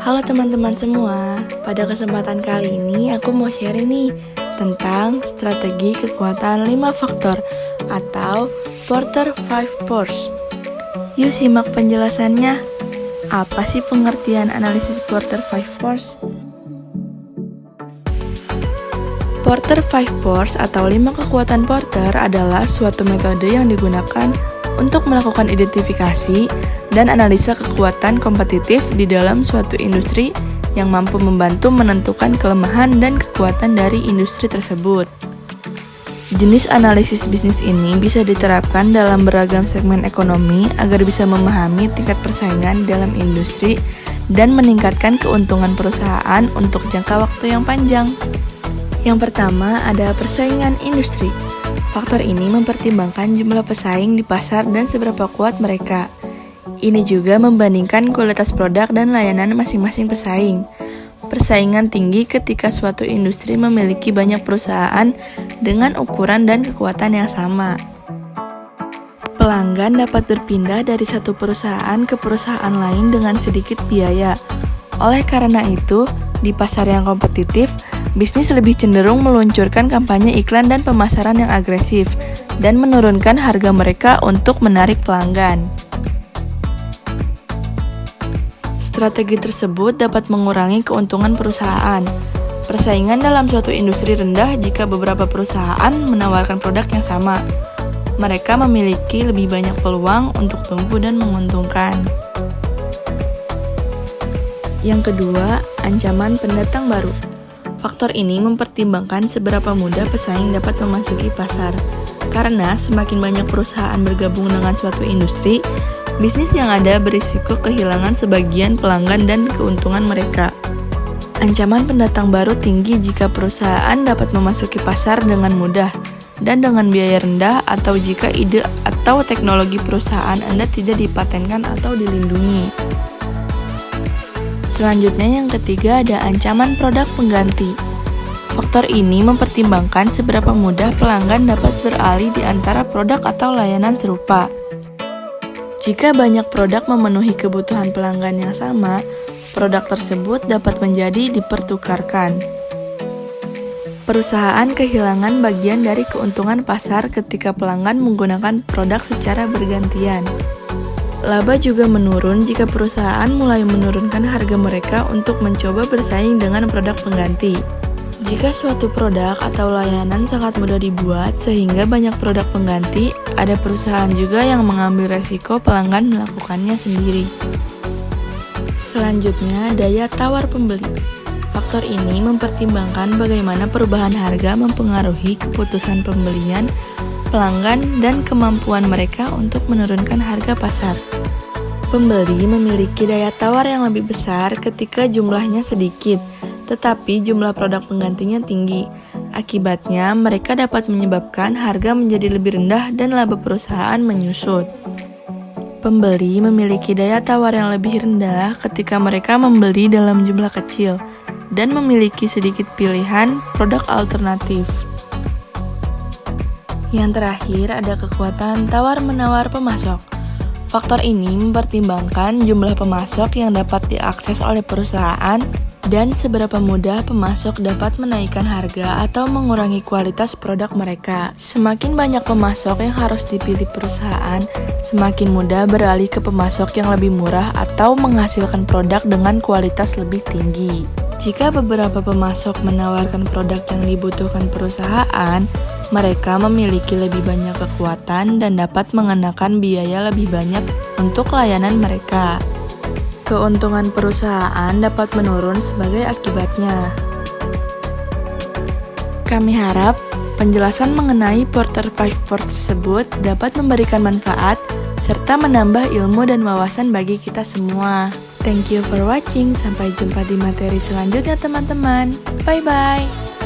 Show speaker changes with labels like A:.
A: Halo teman-teman semua, pada kesempatan kali ini aku mau share nih tentang strategi kekuatan 5 faktor atau Porter 5 Force. Yuk simak penjelasannya. Apa sih pengertian analisis Porter 5 Force? Porter 5 Force atau 5 kekuatan Porter adalah suatu metode yang digunakan untuk melakukan identifikasi dan analisa kekuatan kompetitif di dalam suatu industri yang mampu membantu menentukan kelemahan dan kekuatan dari industri tersebut. Jenis analisis bisnis ini bisa diterapkan dalam beragam segmen ekonomi agar bisa memahami tingkat persaingan dalam industri dan meningkatkan keuntungan perusahaan untuk jangka waktu yang panjang. Yang pertama ada persaingan industri. Faktor ini mempertimbangkan jumlah pesaing di pasar dan seberapa kuat mereka. Ini juga membandingkan kualitas produk dan layanan masing-masing pesaing. Persaingan tinggi ketika suatu industri memiliki banyak perusahaan dengan ukuran dan kekuatan yang sama. Pelanggan dapat berpindah dari satu perusahaan ke perusahaan lain dengan sedikit biaya. Oleh karena itu, di pasar yang kompetitif, bisnis lebih cenderung meluncurkan kampanye iklan dan pemasaran yang agresif dan menurunkan harga mereka untuk menarik pelanggan. Strategi tersebut dapat mengurangi keuntungan perusahaan. Persaingan dalam suatu industri rendah jika beberapa perusahaan menawarkan produk yang sama. Mereka memiliki lebih banyak peluang untuk tumbuh dan menguntungkan. Yang kedua, ancaman pendatang baru. Faktor ini mempertimbangkan seberapa mudah pesaing dapat memasuki pasar. Karena semakin banyak perusahaan bergabung dengan suatu industri, bisnis yang ada berisiko kehilangan sebagian pelanggan dan keuntungan mereka. Ancaman pendatang baru tinggi jika perusahaan dapat memasuki pasar dengan mudah dan dengan biaya rendah atau jika ide atau teknologi perusahaan Anda tidak dipatenkan atau dilindungi. Selanjutnya yang ketiga ada ancaman produk pengganti. Faktor ini mempertimbangkan seberapa mudah pelanggan dapat beralih di antara produk atau layanan serupa. Jika banyak produk memenuhi kebutuhan pelanggan yang sama, produk tersebut dapat menjadi dipertukarkan. Perusahaan kehilangan bagian dari keuntungan pasar ketika pelanggan menggunakan produk secara bergantian. Laba juga menurun jika perusahaan mulai menurunkan harga mereka untuk mencoba bersaing dengan produk pengganti. Jika suatu produk atau layanan sangat mudah dibuat sehingga banyak produk pengganti, ada perusahaan juga yang mengambil resiko pelanggan melakukannya sendiri. Selanjutnya, daya tawar pembeli. Faktor ini mempertimbangkan bagaimana perubahan harga mempengaruhi keputusan pembelian pelanggan dan kemampuan mereka untuk menurunkan harga pasar. Pembeli memiliki daya tawar yang lebih besar ketika jumlahnya sedikit, tetapi jumlah produk penggantinya tinggi. Akibatnya, mereka dapat menyebabkan harga menjadi lebih rendah dan laba perusahaan menyusut. Pembeli memiliki daya tawar yang lebih rendah ketika mereka membeli dalam jumlah kecil dan memiliki sedikit pilihan produk alternatif. Yang terakhir ada kekuatan tawar-menawar pemasok. Faktor ini mempertimbangkan jumlah pemasok yang dapat diakses oleh perusahaan dan seberapa mudah pemasok dapat menaikkan harga atau mengurangi kualitas produk mereka. Semakin banyak pemasok yang harus dipilih perusahaan, semakin mudah beralih ke pemasok yang lebih murah atau menghasilkan produk dengan kualitas lebih tinggi. Jika beberapa pemasok menawarkan produk yang dibutuhkan perusahaan, mereka memiliki lebih banyak kekuatan dan dapat mengenakan biaya lebih banyak untuk layanan mereka. Keuntungan perusahaan dapat menurun sebagai akibatnya. Kami harap penjelasan mengenai Porter 5 Force tersebut dapat memberikan manfaat serta menambah ilmu dan wawasan bagi kita semua. Thank you for watching. Sampai jumpa di materi selanjutnya teman-teman. Bye-bye.